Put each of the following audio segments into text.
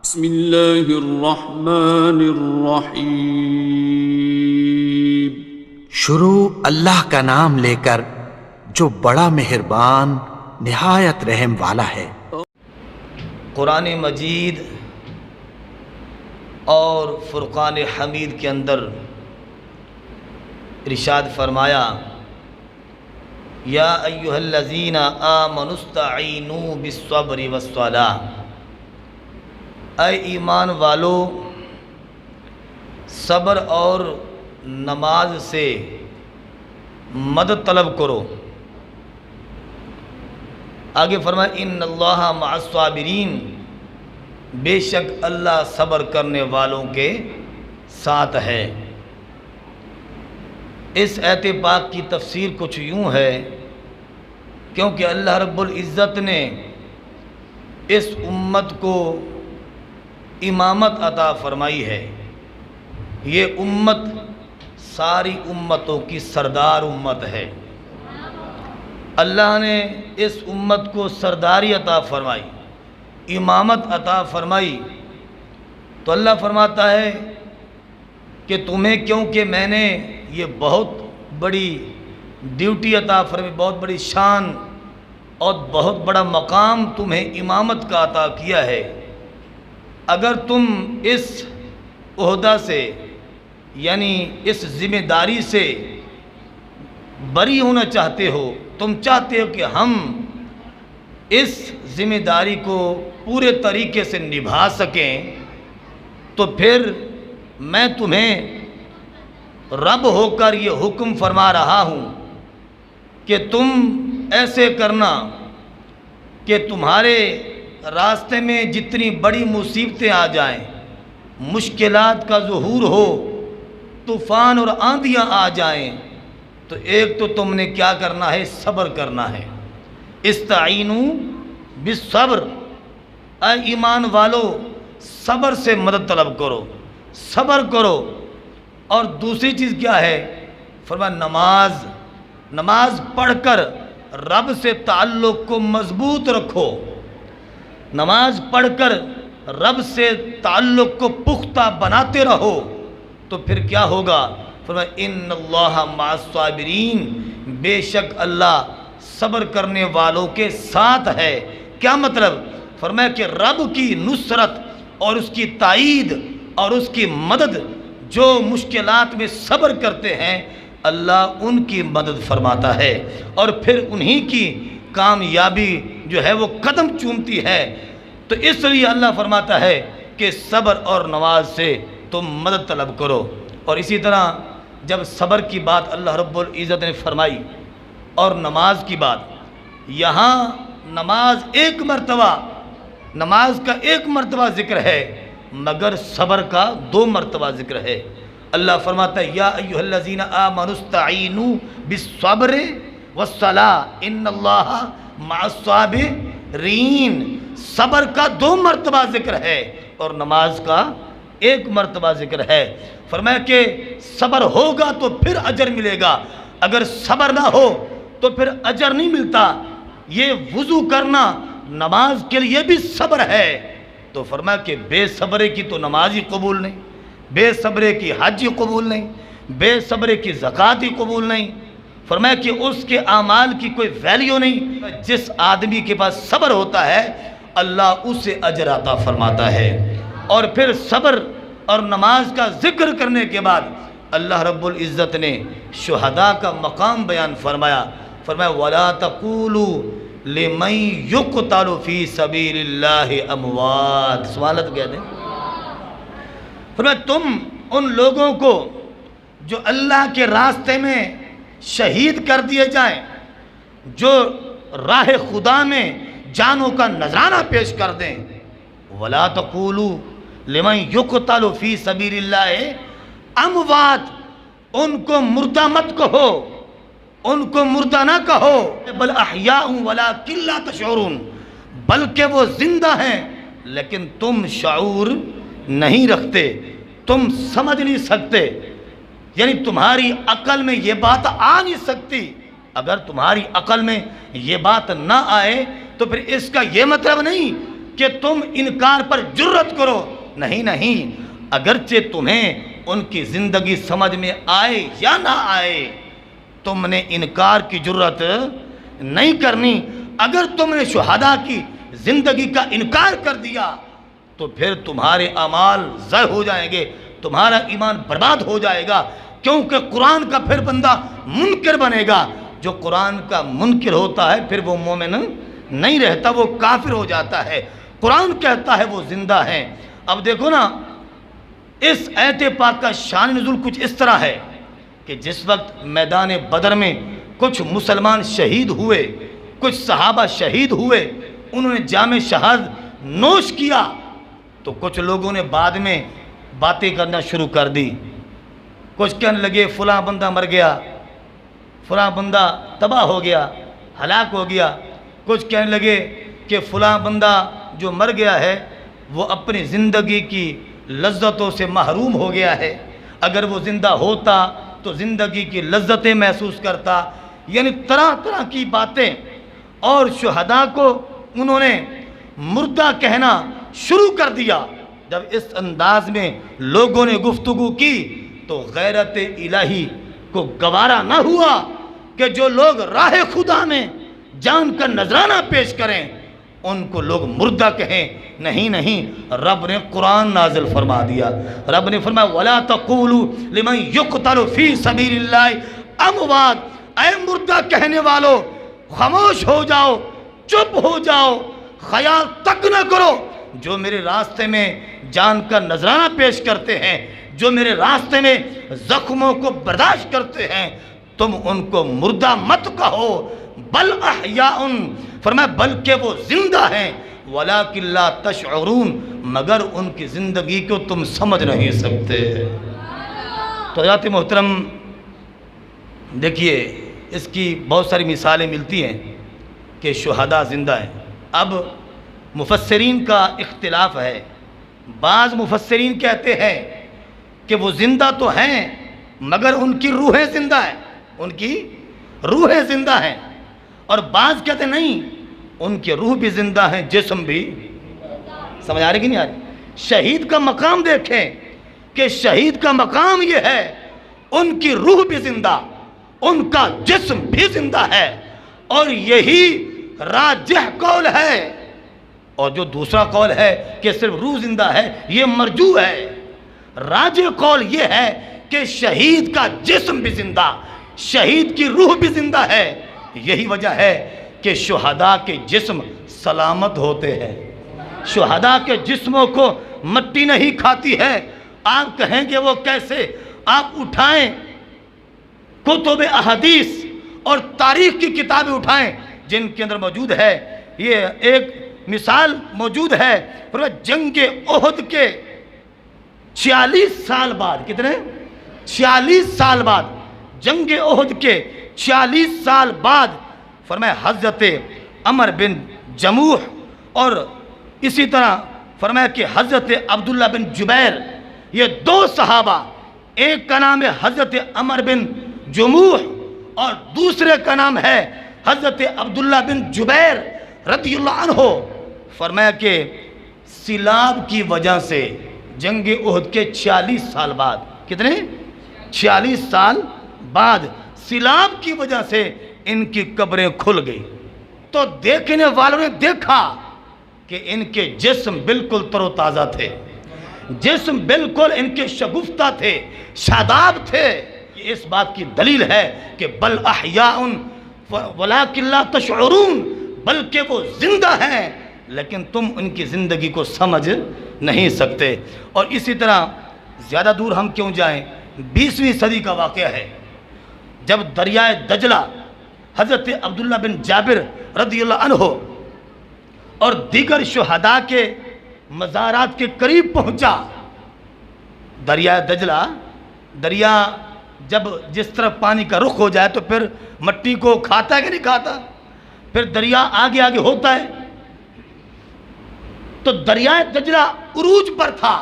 بسم اللہ الرحمن الرحیم۔ شروع اللہ کا نام لے کر جو بڑا مہربان نہایت رحم والا ہے۔ قرآن مجید اور فرقان حمید کے اندر ارشاد فرمایا، یا ایھا الذین آمنوا استعینوا بالصبر والصلاۃ، اے ایمان والو صبر اور نماز سے مدد طلب کرو۔ آگے فرمایا ان اللہ مع الصابرین، بے شک اللہ صبر کرنے والوں کے ساتھ ہے۔ اس آیت پاک کی تفسیر کچھ یوں ہے، کیونکہ اللہ رب العزت نے اس امت کو امامت عطا فرمائی ہے۔ یہ امت ساری امتوں کی سردار امت ہے۔ اللہ نے اس امت کو سرداری عطا فرمائی، امامت عطا فرمائی، تو اللہ فرماتا ہے کہ تمہیں کیونکہ میں نے یہ بہت بڑی ڈیوٹی عطا فرمائی، بہت بڑی شان اور بہت بڑا مقام تمہیں امامت کا عطا کیا ہے، اگر تم اس عہدہ سے یعنی اس ذمہ داری سے بری ہونا چاہتے ہو، تم چاہتے ہو کہ ہم اس ذمہ داری کو پورے طریقے سے نبھا سکیں، تو پھر میں تمہیں رب ہو کر یہ حکم فرما رہا ہوں کہ تم ایسے کرنا کہ تمہارے راستے میں جتنی بڑی مصیبتیں آ جائیں، مشکلات کا ظہور ہو، طوفان اور آندھیاں آ جائیں، تو ایک تو تم نے کیا کرنا ہے؟ صبر کرنا ہے۔ استعینوا بالصبر، اے ایمان والو صبر سے مدد طلب کرو، صبر کرو۔ اور دوسری چیز کیا ہے؟ فرمایا نماز پڑھ کر رب سے تعلق کو مضبوط رکھو، نماز پڑھ کر رب سے تعلق کو پختہ بناتے رہو، تو پھر کیا ہوگا؟ فرمایا ان اللہ مع الصابرین، بے شک اللہ صبر کرنے والوں کے ساتھ ہے۔ کیا مطلب؟ فرمایا کہ رب کی نصرت اور اس کی تائید اور اس کی مدد، جو مشکلات میں صبر کرتے ہیں اللہ ان کی مدد فرماتا ہے، اور پھر انہی کی کامیابی جو ہے وہ قدم چومتی ہے۔ تو اس لیے اللہ فرماتا ہے کہ صبر اور نماز سے تم مدد طلب کرو۔ اور اسی طرح جب صبر کی بات اللہ رب العزت نے فرمائی اور نماز کی بات، یہاں نماز کا ایک مرتبہ ذکر ہے، مگر صبر کا 2 مرتبہ ذکر ہے۔ اللہ فرماتا ہے یا ایھا الذین آمنوا استعینوا بالصبر والصلاۃ ان اللہ مع الصابرین۔ صبر کا 2 مرتبہ ذکر ہے اور نماز کا 1 مرتبہ ذکر ہے۔ فرمایا کہ صبر ہوگا تو پھر اجر ملے گا، اگر صبر نہ ہو تو پھر اجر نہیں ملتا۔ یہ وضو کرنا نماز کے لیے بھی صبر ہے، تو فرمایا کہ بے صبرے کی تو نماز ہی قبول نہیں، بے صبرے کی حج ہی قبول نہیں، بے صبرے کی زکوٰۃ ہی قبول نہیں۔ فرمایا کہ اس کے اعمال کی کوئی ویلیو نہیں۔ جس آدمی کے پاس صبر ہوتا ہے اللہ اسے اجر عطا فرماتا ہے۔ اور پھر صبر اور نماز کا ذکر کرنے کے بعد اللہ رب العزت نے شہداء کا مقام بیان فرمایا۔ فرمایا وَلَا تَقُولُوا لِمَنْ يُقْتَلُ فِي سَبِيلِ اللَّهِ أَمْوَاتٌ، سوالت کہتے ہیں۔ فرمایا تم ان لوگوں کو جو اللہ کے راستے میں شہید کر دیے جائیں، جو راہ خدا میں جانوں کا نذرانہ پیش کر دیں، وَلَا تَقُولُوا لِمَنْ يُقْتَلُ فِي سَبِيلِ اللَّهِ أَمْوَاتٌ، ان کو مردہ مت کہو، ان کو مردہ نہ کہو، بل احیاء ولیکن لا تشعرون، بلکہ وہ زندہ ہیں لیکن تم شعور نہیں رکھتے، تم سمجھ نہیں سکتے، یعنی تمہاری عقل میں یہ بات آ نہیں سکتی۔ اگر تمہاری عقل میں یہ بات نہ آئے تو پھر اس کا یہ مطلب نہیں کہ تم انکار پر جرت کرو، نہیں نہیں، اگرچہ تمہیں ان کی زندگی سمجھ میں آئے یا نہ آئے، تم نے انکار کی جرت نہیں کرنی۔ اگر تم نے شہداء کی زندگی کا انکار کر دیا تو پھر تمہارے اعمال ضائع ہو جائیں گے، تمہارا ایمان برباد ہو جائے گا، کیونکہ قرآن کا پھر بندہ منکر بنے گا۔ جو قرآن کا منکر ہوتا ہے پھر وہ مومن نہیں رہتا، وہ کافر ہو جاتا ہے۔ قرآن کہتا ہے وہ زندہ ہیں۔ اب دیکھو نا، اس آیت پاک کا شان نزول کچھ اس طرح ہے کہ جس وقت میدان بدر میں کچھ مسلمان شہید ہوئے، کچھ صحابہ شہید ہوئے، انہوں نے جام شہادت نوش کیا، تو کچھ لوگوں نے بعد میں باتیں کرنا شروع کر دی۔ کچھ کہنے لگے فلاں بندہ مر گیا، فلاں بندہ تباہ ہو گیا، ہلاک ہو گیا۔ کچھ کہنے لگے کہ فلاں بندہ جو مر گیا ہے وہ اپنی زندگی کی لذتوں سے محروم ہو گیا ہے، اگر وہ زندہ ہوتا تو زندگی کی لذتیں محسوس کرتا، یعنی طرح طرح کی باتیں۔ اور شہداء کو انہوں نے مردہ کہنا شروع کر دیا۔ جب اس انداز میں لوگوں نے گفتگو کی تو غیرت الہی کو گوارا نہ ہوا کہ جو لوگ راہ خدا میں جان کا نذرانہ پیش کریں ان کو لوگ مردہ کہیں۔ نہیں نہیں، رب نے قرآن نازل فرما دیا۔ رب نے فرمایا وَلَا تَقُولُوا لِمَنْ يُقْتَلُ فِي سَبِيلِ اللَّهِ أَمْوَاتٌ، اے مردہ کہنے والو خاموش ہو جاؤ، چپ ہو جاؤ، خیال تک نہ کرو جو میرے راستے میں جان کا نذرانہ پیش کرتے ہیں، جو میرے راستے میں زخموں کو برداشت کرتے ہیں، تم ان کو مردہ مت کہو، بل احیاء، فرمایا بلکہ وہ زندہ ہیں، ولیکن لا تشعرون، مگر ان کی زندگی کو تم سمجھ نہیں سکتے۔ تو حضرات محترم دیکھیے، اس کی بہت ساری مثالیں ملتی ہیں کہ شہداء زندہ ہیں۔ اب مفسرین کا اختلاف ہے، بعض مفسرین کہتے ہیں کہ وہ زندہ تو ہیں مگر ان کی روحیں زندہ ہیں، ان کی روحیں زندہ ہیں، اور بعض کہتے ہیں نہیں، ان کی روح بھی زندہ ہیں، جسم بھی۔ سمجھ آ رہی کہ نہیں آ رہی؟ شہید کا مقام دیکھیں کہ شہید کا مقام یہ ہے ان کی روح بھی زندہ، ان کا جسم بھی زندہ ہے، اور یہی راجح قول ہے۔ اور جو دوسرا قول ہے کہ صرف روح زندہ ہے، یہ مرجوح ہے۔ راجح قول یہ ہے کہ شہید کا جسم بھی زندہ، شہید کی روح بھی زندہ ہے۔ یہی وجہ ہے کہ شہداء کے جسم سلامت ہوتے ہیں، شہداء کے جسموں کو مٹی نہیں کھاتی ہے۔ آپ کہیں گے وہ کیسے؟ آپ اٹھائیں کتب احادیث اور تاریخ کی کتابیں اٹھائیں جن کے اندر موجود ہے، یہ ایک مثال موجود ہے، جنگ احد کے 46 سال بعد، کتنے؟ 46 سال بعد، جنگ احد کے 46 سال بعد فرمایا حضرت عمر بن جموح اور اسی طرح فرمایا کہ حضرت عبداللہ بن جبیر، یہ دو صحابہ، ایک کا نام ہے حضرت عمر بن جموح اور دوسرے کا نام ہے حضرت عبداللہ بن جبیر رضی اللہ عنہ، فرمایا کہ سیلاب کی وجہ سے جنگ احد کے 46 سال بعد، کتنے؟ 46 سال بعد سیلاب کی وجہ سے ان کی قبریں کھل گئی۔ تو دیکھنے والوں نے دیکھا کہ ان کے جسم بالکل تر و تازہ تھے، جسم بالکل ان کے شگفتہ تھے، شاداب تھے۔ یہ اس بات کی دلیل ہے کہ بل احیاء ولیکن لا تشعرون، بلکہ وہ زندہ ہیں لیکن تم ان کی زندگی کو سمجھ نہیں سکتے۔ اور اسی طرح زیادہ دور ہم کیوں جائیں، 20ویں صدی کا واقعہ ہے، جب دریائے دجلہ حضرت عبداللہ بن جابر رضی اللہ عنہ اور دیگر شہداء کے مزارات کے قریب پہنچا۔ دریائے دجلہ، دریا جب جس طرف پانی کا رخ ہو جائے تو پھر مٹی کو کھاتا ہے کہ نہیں کھاتا، پھر دریا آگے آگے ہوتا ہے۔ تو دریائے دجلہ عروج پر تھا،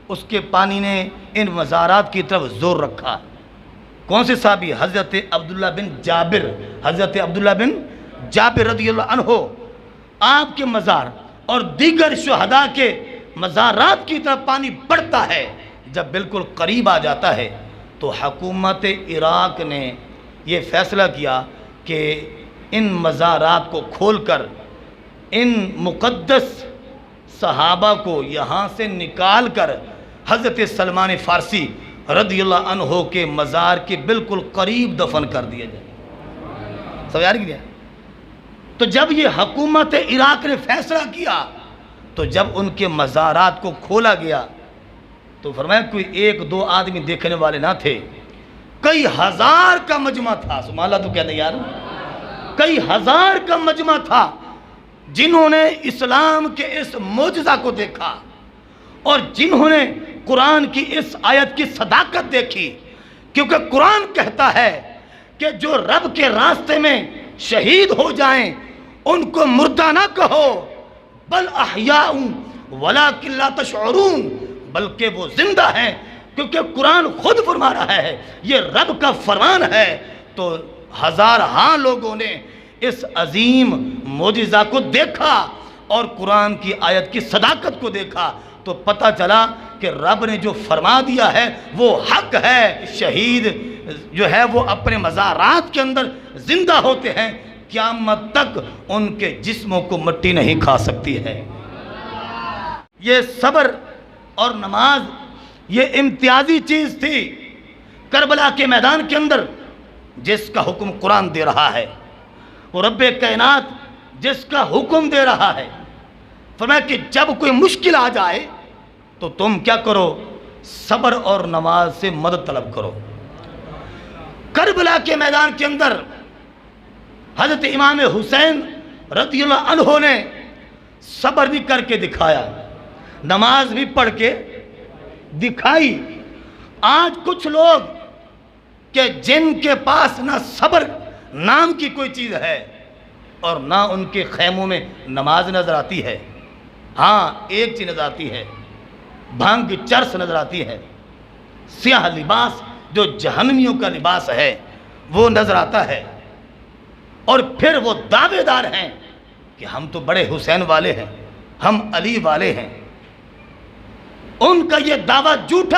اس کے پانی نے ان مزارات کی طرف زور رکھا۔ کون سے صحابی؟ حضرت عبداللہ بن جابر، حضرت عبداللہ بن جابر رضی اللہ عنہ۔ آپ کے مزار اور دیگر شہداء کے مزارات کی طرف پانی بڑھتا ہے، جب بالکل قریب آ جاتا ہے تو حکومت عراق نے یہ فیصلہ کیا کہ ان مزارات کو کھول کر ان مقدس صحابہ کو یہاں سے نکال کر حضرت سلمان فارسی رضی اللہ عنہ کے مزار کے بالکل قریب دفن کر دیا جائے۔ سمجھ آ رہی ہے؟ تو جب یہ حکومت عراق نے فیصلہ کیا تو جب ان کے مزارات کو کھولا گیا تو فرمایا کوئی ایک دو آدمی دیکھنے والے نہ تھے، کئی ہزار کا مجمع تھا۔ سبحان اللہ تو کہتے ہیں یار، کئی ہزار کا مجمع تھا جنہوں نے اسلام کے اس معجزہ کو دیکھا اور جنہوں نے قرآن کی اس آیت کی صداقت دیکھی، کیونکہ قرآن کہتا ہے کہ جو رب کے راستے میں شہید ہو جائیں ان کو مردہ نہ کہو، بل احیاء ولکن لا تشعرون، بلکہ وہ زندہ ہیں، کیونکہ قرآن خود فرما رہا ہے، یہ رب کا فرمان ہے۔ تو ہزارہا لوگوں نے اس عظیم معجزہ کو دیکھا اور قرآن کی آیت کی صداقت کو دیکھا تو پتہ چلا کہ رب نے جو فرما دیا ہے وہ حق ہے۔ شہید جو ہے وہ اپنے مزارات کے اندر زندہ ہوتے ہیں، قیامت تک ان کے جسموں کو مٹی نہیں کھا سکتی ہے۔ یہ صبر اور نماز یہ امتیازی چیز تھی کربلا کے میدان کے اندر، جس کا حکم قرآن دے رہا ہے، وہ رب کائنات جس کا حکم دے رہا ہے۔ فرمایا کہ جب کوئی مشکل آ جائے تو تم کیا کرو؟ صبر اور نماز سے مدد طلب کرو۔ کربلا کے میدان کے اندر حضرت امام حسین رضی اللہ عنہ نے صبر بھی کر کے دکھایا، نماز بھی پڑھ کے دکھائی۔ آج کچھ لوگ کہ جن کے پاس نہ صبر نام کی کوئی چیز ہے اور نہ ان کے خیموں میں نماز نظر آتی ہے، ہاں ایک چیز نظر آتی ہے، بھنگ چرس نظر آتی ہے، سیاہ لباس جو جہنمیوں کا لباس ہے وہ نظر آتا ہے، اور پھر وہ دعوے دار ہیں کہ ہم تو بڑے حسین والے ہیں، ہم علی والے ہیں۔ ان کا یہ دعویٰ جھوٹا